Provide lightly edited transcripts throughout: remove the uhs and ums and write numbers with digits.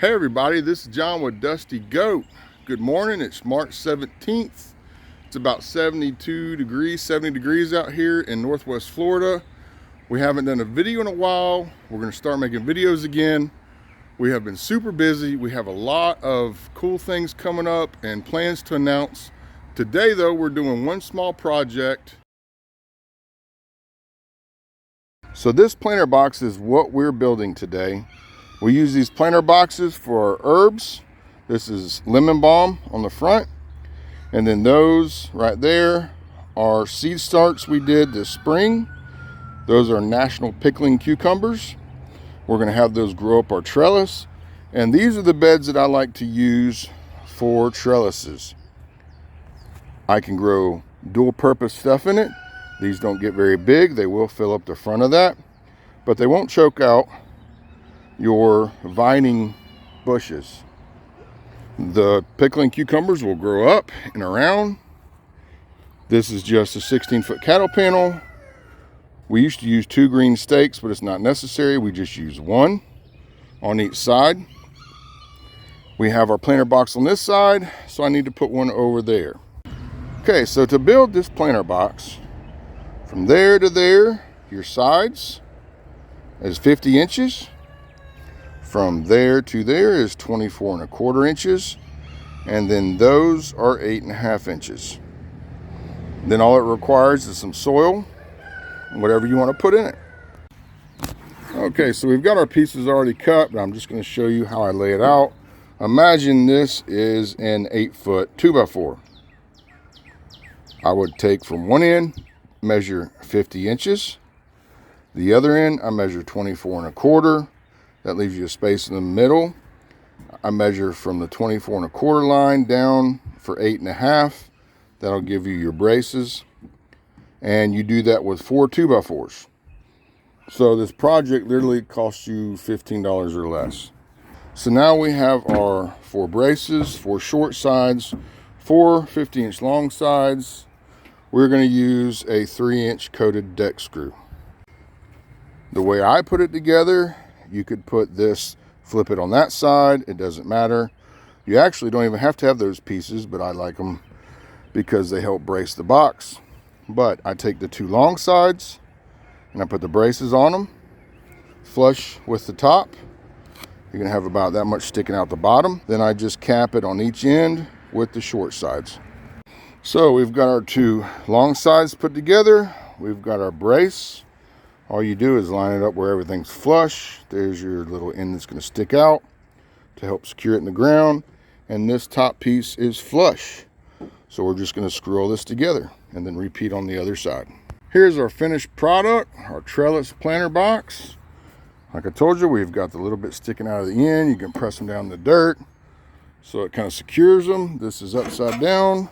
Hey everybody, this is John with Dusty Goat. Good morning, it's March 17th. It's about 70 degrees out here in Northwest Florida. We haven't done a video in a while. We're gonna start making videos again. We have been super busy. We have a lot of cool things coming up and plans to announce. Today though, we're doing one small project. So this planter box is what we're building today. We use these planter boxes for herbs. This is lemon balm on the front. And then those right there are seed starts we did this spring. Those are national pickling cucumbers. We're gonna have those grow up our trellis. And these are the beds that I like to use for trellises. I can grow dual purpose stuff in it. These don't get very big. They will fill up the front of that, but they won't choke out your vining bushes. The pickling cucumbers will grow up and around. This is just a 16-foot cattle panel. We used to use 2 green stakes, but it's not necessary. We just use 1 on each side. We have our planter box on this side, so I need to put one over there. Okay, so to build this planter box, from there to there, your sides is 50 inches. From there to there is 24¼ inches. And then those are 8½ inches. Then all it requires is some soil, whatever you want to put in it. Okay, so we've got our pieces already cut, but I'm just going to show you how I lay it out. Imagine this is an 8-foot 2x4. I would take from one end, measure 50 inches. The other end, I measure 24¼ That leaves you a space in the middle. I measure from the 24¼ line down for 8½. That'll give you your braces. And you do that with 4 2x4s. So this project literally costs you $15 or less. So now we have our 4 braces, 4 short sides, 4 50-inch long sides. We're going to use a 3-inch coated deck screw. The way I put it together, you could put this, flip it on that side, it doesn't matter. You actually don't even have to have those pieces, but I like them because they help brace the box. But I take the 2 long sides and I put the braces on them, flush with the top. You're gonna have about that much sticking out the bottom. Then I just cap it on each end with the short sides. So we've got our 2 long sides put together. We've got our brace. All you do is line it up where everything's flush. There's your little end that's going to stick out to help secure it in the ground. And this top piece is flush. So we're just going to screw all this together and then repeat on the other side. Here's our finished product, our trellis planter box. Like I told you, we've got the little bit sticking out of the end. You can press them down in the dirt so it kind of secures them. This is upside down.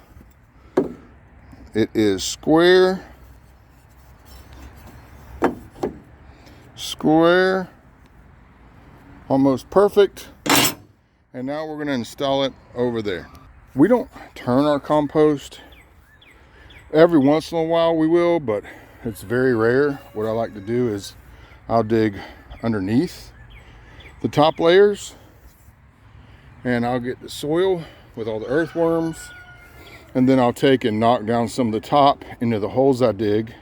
It is square. Square, almost perfect. And now we're going to install it over there. We don't turn our compost. Every once in a while we will, but it's very rare. What I like to do is I'll dig underneath the top layers and I'll get the soil with all the earthworms, and then I'll take and knock down some of the top into the holes I dig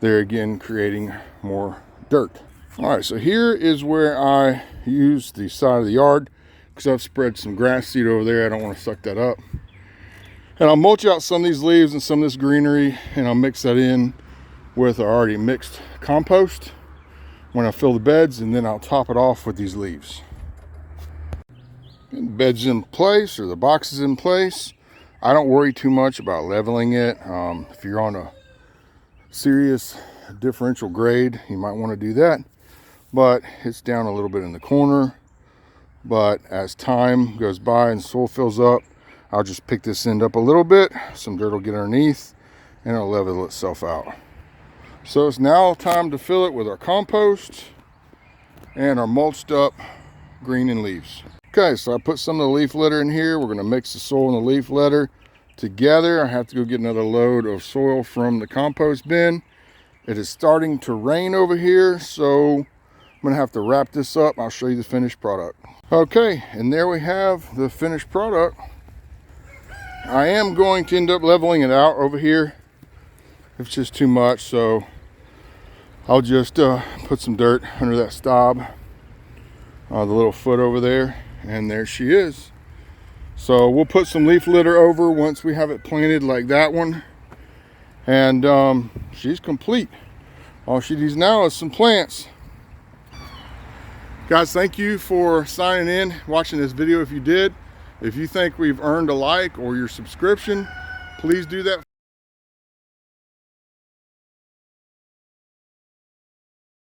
there, again creating more dirt. All right, so here is where I use the side of the yard because I've spread some grass seed over there. I don't want to suck that up. And I'll mulch out some of these leaves and some of this greenery, and I'll mix that in with our already mixed compost when I fill the beds, and then I'll top it off with these leaves. And the bed's in place, or the box is in place. I don't worry too much about leveling it. If you're on a serious differential grade, you might want to do that, but it's down a little bit in the corner. But as time goes by and soil fills up, I'll just pick this end up a little bit, some dirt will get underneath and it'll level itself out. So it's now time to fill it with our compost and our mulched up green and leaves. Okay, so I put some of the leaf litter in here. We're going to mix the soil and the leaf litter together. I have to go get another load of soil from the compost bin. It is starting to rain over here, so I'm gonna have to wrap this up. I'll show you the finished product. Okay, and there we have the finished product. I am going to end up leveling it out over here. It's just too much, so I'll just put some dirt under that stop, the little foot over there, and there she is. So we'll put some leaf litter over once we have it planted like that one, and she's complete. All she needs now is some plants. Guys, thank you for signing in, watching this video if you did. If you think we've earned a like or your subscription, please do that.